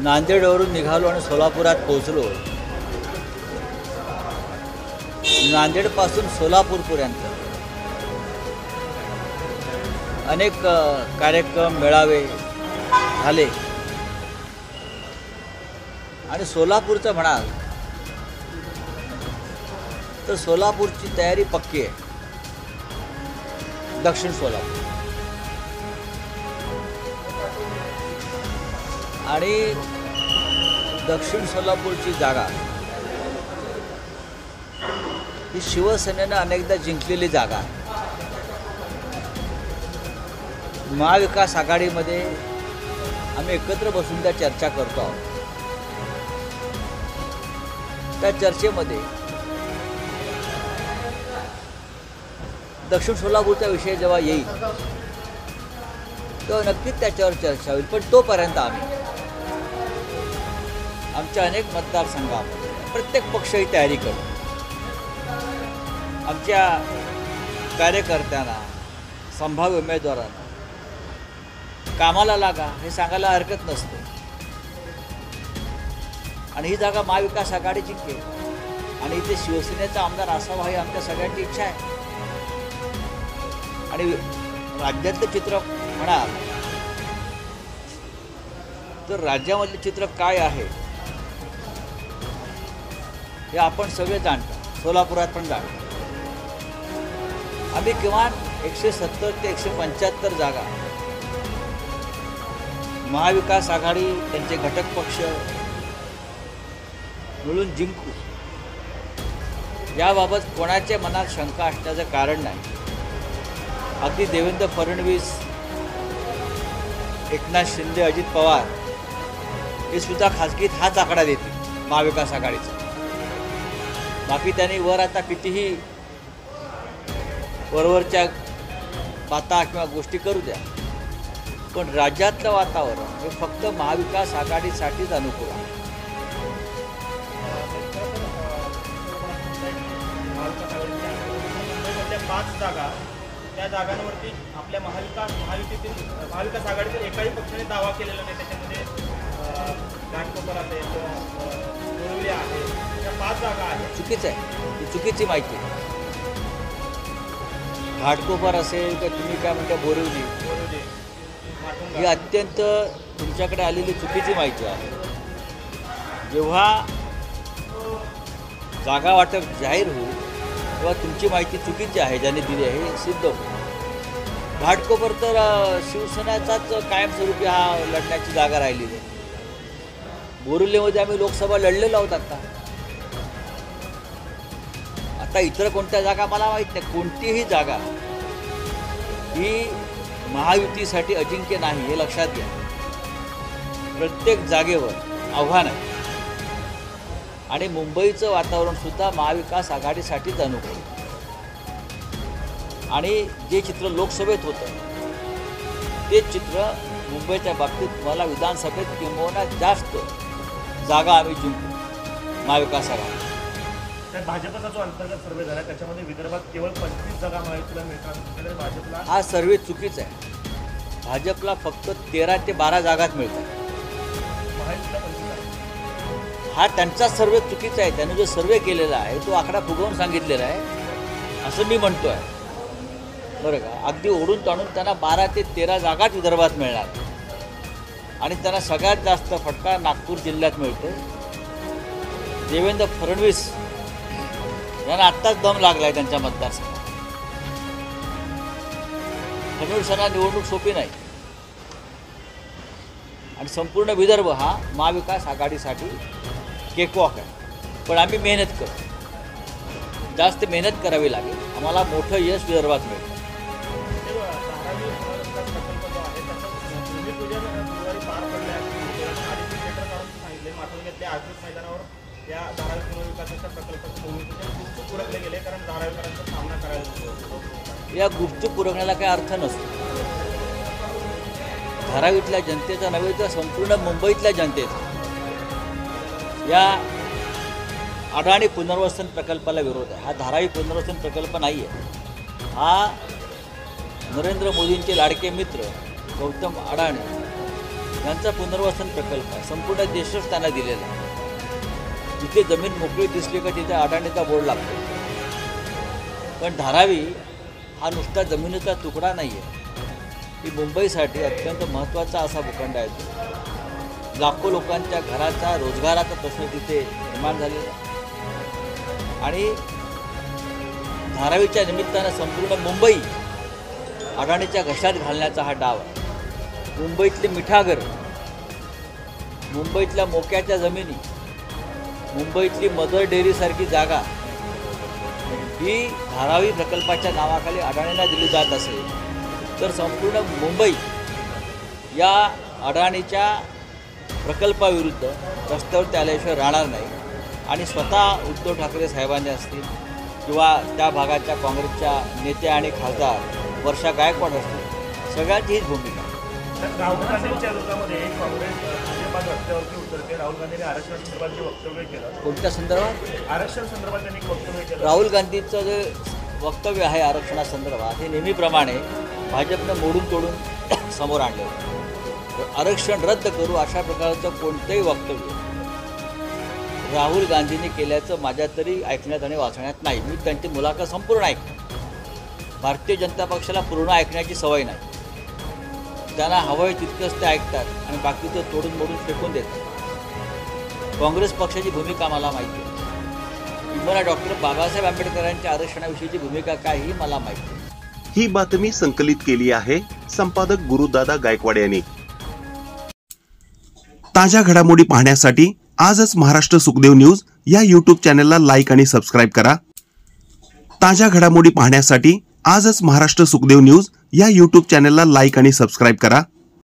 नांदेडवरून निघालो आणि सोलापुरात पोहोचलो. नांदेडपासून सोलापूरपर्यंत अनेक कार्यक्रम मेळावे झाले आणि सोलापूरचं म्हणाल तर सोलापूरची तयारी पक्की आहे. दक्षिण सोलापूर आणि दक्षिण सोलापूरची जागा ही शिवसेनेनं अनेकदा जिंकलेली जागा आहे. महाविकास आघाडीमध्ये आम्ही एकत्र बसून त्या चर्चा करतो आहोत. त्या चर्चेमध्ये दक्षिण सोलापूरचा विषय जेव्हा येईल तेव्हा नक्कीच त्याच्यावर चर्चा होईल. पण तोपर्यंत आम्ही आमच्या अनेक मतदारसंघामध्ये प्रत्येक पक्ष ही तयारी करतो. आमच्या कार्यकर्त्यांना, संभाव्य उमेदवारांना कामाला लागा हे सांगायला हरकत नसते. आणि ही जागा महाविकास आघाडी जिंकेल आणि इथे शिवसेनेचा आमदार असावा ही आमच्या सगळ्यांची इच्छा आहे. आणि राज्यातलं चित्र म्हणाल तर राज्यामधलं चित्र काय आहे हे आपण सगळे जाणतो. सोलापुरात पण जाणतो. आम्ही किमान 170 ते 175 जागा महाविकास आघाडी त्यांचे घटक पक्ष मिळून जिंकू याबाबत कोणाच्या मनात शंका असण्याचं कारण नाही. अगदी देवेंद्र फडणवीस, एकनाथ शिंदे, अजित पवार हे सुद्धा खाजगीत हाच आकडा देतील महाविकास आघाडीचा. बाकी त्यांनी वर आता कितीही वरवरच्या बाता किंवा गोष्टी करू द्या, पण राज्यातलं वातावरण हे फक्त महाविकास आघाडीसाठीच अनुकूल आहे. पाच जागा त्या जागांवरती आपल्या महाविकास आघाडीतील एकाही पक्षाने दावा केलेला नाही. त्याच्यामध्ये घाटकोपर असेल किंवा बोरिवली आहे, त्या 5 जागा आहेत. चुकीचं आहे, ही चुकीची माहिती आहे. घाटकोपर असेल तर तुम्ही काय म्हणता बोरिवली, ही अत्यंत तुमच्याकडे आलेली चुकीची माहिती आहे. जेव्हा जागा वाटप जाहीर होईल तेव्हा तुमची माहिती चुकीची आहे ज्यांनी दिली आहे हे सिद्ध होईल. घाटकोपर तर शिवसेनेचाच कायमस्वरूपी हा लढण्याची जागा राहिलेली आहे. बोरिवलीमध्ये आम्ही लोकसभा लढलेलो आहोत. आता इतर कोणत्या जागा मला माहीत नाही. कोणतीही जागा ही महायुतीसाठी अजिंक्य नाही हे लक्षात घ्या. प्रत्येक जागेवर आव्हान आहे आणि मुंबईचं वातावरणसुद्धा महाविकास आघाडीसाठीच अनुकूल. आणि जे चित्र लोकसभेत होतं तेच चित्र मुंबईच्या बाबतीत तुम्हाला विधानसभेत किंबहुना जास्त जागा आम्ही जिंकू महाविकास आघाडी. तर भाजपचा जो अंतर्गत सर्वे झाला त्याच्यामध्ये विदर्भात केवळ 25 जागा महायुतीला मिळतात. भाजपला हा सर्वे चुकीचा आहे. भाजपला फक्त 13 ते 12 जागाच मिळतात. महायुतीला 25 हा त्यांचा सर्वे चुकीचा आहे. त्याने जो सर्वे केलेला आहे तो आकडा फुगवून सांगितलेला आहे असं मी म्हणतो आहे. बरं का, अगदी ओढून ताणून त्यांना 12 ते 13 जागाच विदर्भात मिळणार आणि त्यांना सगळ्यात जास्त फटका नागपूर जिल्ह्यात मिळतो. देवेंद्र फडणवीस यांना आत्ताच दम लागला आहे त्यांच्या मतदारसंघात. फडणवीसांना निवडणूक सोपी नाही आणि संपूर्ण विदर्भ हा महाविकास आघाडीसाठी केकवॉक आहे. पण आम्ही मेहनत करू, जास्त मेहनत करावी लागेल. आम्हाला मोठं यश विदर्भात मिळतं. मैदानावर या धारावी पुनर्विकासाच्या प्रकल्पाचं गुपचूप उरकले गेले कारण धारावीकरांचा सामना करायला. या गुपचूप उरकण्याला काही अर्थ नसतो. धारावीतल्या जनतेचा नव्हे तर संपूर्ण मुंबईतल्या जनतेचा या अडाणी पुनर्वसन प्रकल्पाला विरोध आहे. हा धारावी पुनर्वसन प्रकल्प नाही आहे. हा नरेंद्र मोदींचे लाडके मित्र गौतम अडाणी यांचा पुनर्वसन प्रकल्प आहे, संपूर्ण देशच त्यांना दिलेला आहे. जिथे जमीन मोकळी दिसली का तिथे अडाणीचा बोर्ड लागतो. पण धारावी हा नुसता जमिनीचा तुकडा नाही आहे, ही मुंबईसाठी अत्यंत महत्त्वाचा असा भूखंड आहे. तो लाखो लोकांच्या घराचा रोजगाराचा प्रश्न तिथे निर्माण झालेला आहे. आणि धारावीच्या निमित्तानं संपूर्ण मुंबई अडाणीच्या घशात घालण्याचा हा डाव आहे. मुंबईतली मिठागर, मुंबईतल्या मोक्याच्या जमिनी, मुंबईतली मदर डेअरीसारखी जागा ही धारावी प्रकल्पाच्या नावाखाली अडाणींना दिली जात असेल तर संपूर्ण मुंबई या अडाणीच्या प्रकल्पाविरुद्ध रस्त्यावरती आल्याशिवाय राहणार नाही. आणि स्वतः उद्धव ठाकरे साहेबांनी असतील किंवा त्या भागाच्या काँग्रेसच्या नेत्या आणि खासदार वर्षा गायकवाड असतील, सगळ्यांची हीच भूमिका. राहुल गांधींच्या विरोधामध्ये काँग्रेस भाजपा रस्त्यावरती उतरते. राहुल गांधींनी आरक्षणासंदर्भात जे वक्तव्य केलं, कोणत्या संदर्भात? आरक्षण संदर्भात त्यांनी एक वक्तव्य केलं. राहुल गांधींचं जे वक्तव्य आहे आरक्षणासंदर्भात हे नेहमीप्रमाणे भाजपनं मोडून तोडून समोर आणलं होतं. आरक्षण रद्द करू अशा प्रकारचं कोणतंही वक्तव्य राहुल गांधींनी केल्याचं माझ्या तरी ऐकण्यात आणि वाचण्यात नाही. मी त्यांची मुलाखत संपूर्ण ऐकली. भारतीय जनता पक्षाला पूर्ण ऐकण्याची सवय नाही. त्यांना हवं तितकंच ते ऐकतात आणि बाकीचं तोडून मोडून फेकून देतात. काँग्रेस पक्षाची भूमिका मला माहिती आहे. मला डॉक्टर बाबासाहेब आंबेडकरांच्या आरक्षणाविषयीची भूमिका काय ही मला माहिती आहे. ही बातमी संकलित केली आहे संपादक गुरुदादा गायकवाड यांनी. ताज्या घडामोडी पाहण्यासाठी आजच महाराष्ट्र सुखदेव न्यूज या यूट्यूब चॅनलला लाईक आणि सबस्क्राईब करा. ताज्या घडामोडी पाहण्यासाठी आजच महाराष्ट्र सुखदेव न्यूज या यूट्यूब चॅनलला लाईक आणि सबस्क्राईब करा.